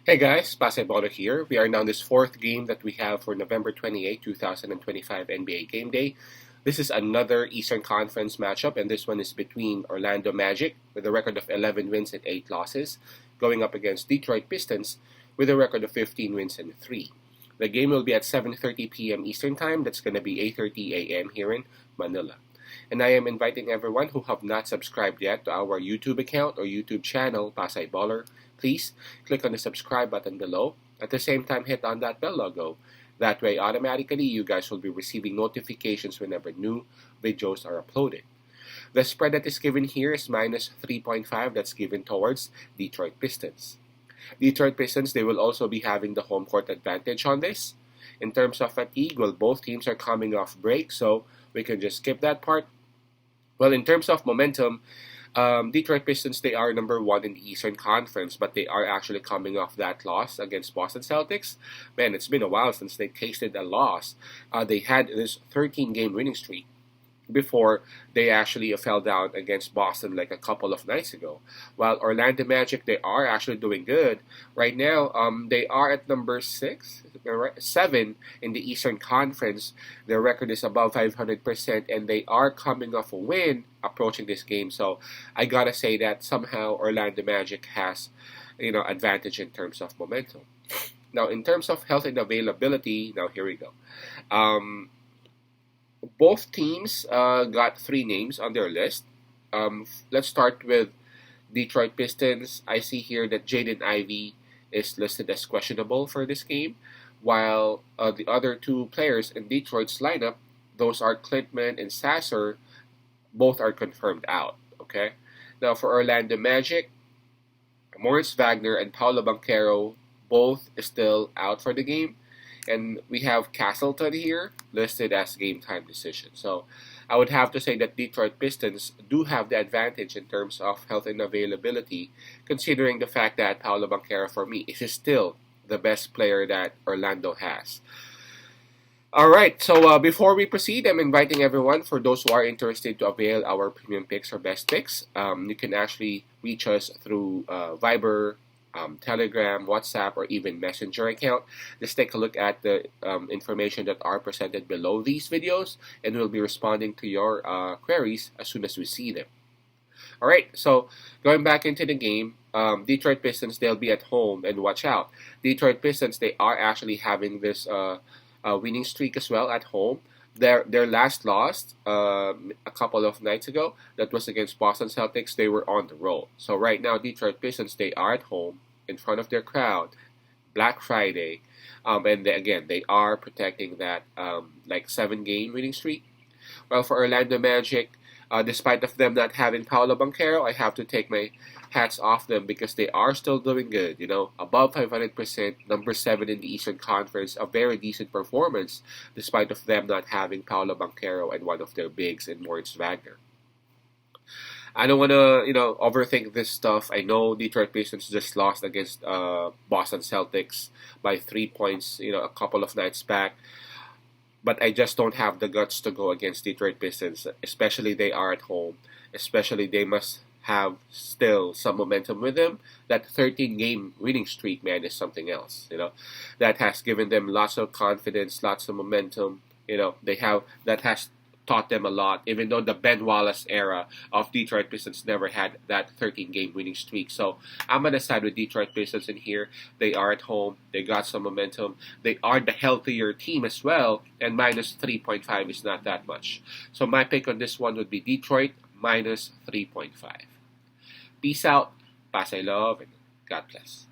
Hey guys, Pasay here. We are now in this fourth game that we have for November 28, 2025 NBA Game Day. This is another Eastern Conference matchup, and this one is between Orlando Magic with a record of 11 wins and 8 losses, going up against Detroit Pistons with a record of 15 wins and 3. The game will be at 7:30 p.m. Eastern Time. That's going to be 8:30 a.m. here in Manila. And I am inviting everyone who have not subscribed yet to our YouTube account or YouTube channel, Pasay Baller. Please click on the subscribe button below. At the same time, hit on that bell logo. That way, automatically, you guys will be receiving notifications whenever new videos are uploaded. The spread that is given here is minus 3.5. That's given towards Detroit Pistons. Detroit Pistons, they will also be having the home court advantage on this. In terms of fatigue, well, both teams are coming off break, so we can just skip that part. Well, in terms of momentum, Detroit Pistons, they are number one in the Eastern Conference, but they are actually coming off that loss against Boston Celtics. Man, it's been a while since they tasted a loss. They had this 13-game winning streak before they actually fell down against Boston like a couple of nights ago. While Orlando Magic, they are actually doing good right now. They are at number seven in the Eastern Conference. Their record is above 500%, and they are coming off a win approaching this game. So I gotta say that somehow Orlando Magic has, advantage in terms of momentum. Now, in terms of health and availability, now here we go. Um, both teams got three names on their list. Let's start with Detroit Pistons. I see here that Jaden Ivey is listed as questionable for this game, while the other two players in Detroit's lineup, those are Clintman and Sasser, both are confirmed out. Okay. Now for Orlando Magic, Moritz Wagner and Paulo Banchero both still out for the game. And we have Castleton here listed as game time decision. So I would have to say that Detroit Pistons do have the advantage in terms of health and availability, considering the fact that Paulo Banchero for me is still the best player that Orlando has. All right, so before we proceed, I'm inviting everyone, for those who are interested to avail our premium picks or best picks, you can actually reach us through Viber, Telegram, WhatsApp, or even Messenger account. Just take a look at the information that are presented below these videos, and we'll be responding to your queries as soon as we see them. All right, so going back into the game, Detroit Pistons, they'll be at home, and watch out. Detroit Pistons, they are actually having this winning streak as well at home. Their last loss a couple of nights ago, that was against Boston Celtics. They were on the road. So right now, Detroit Pistons, they are at home in front of their crowd, Black Friday, and again they are protecting that like 7-game winning streak. Well, for Orlando Magic, despite of them not having Paolo Banchero, I have to take my hats off them because they are still doing good. Above 500%, number 7 in the Eastern Conference, a very decent performance despite of them not having Paolo Banchero and one of their bigs in Moritz Wagner. I don't want to, overthink this stuff. I know Detroit Pistons just lost against Boston Celtics by 3 points, a couple of nights back. But I just don't have the guts to go against Detroit Pistons, especially they are at home. Especially they must have still some momentum with them. That 13-game winning streak, man, is something else. That has given them lots of confidence, lots of momentum. They have that has taught them a lot. Even though the Ben Wallace era of Detroit Pistons never had that 13-game winning streak, so I'm gonna side with Detroit Pistons in here. They are at home. They got some momentum. They are the healthier team as well, and minus 3.5 is not that much. So my pick on this one would be Detroit minus 3.5. Peace out, Pasay love, and God bless.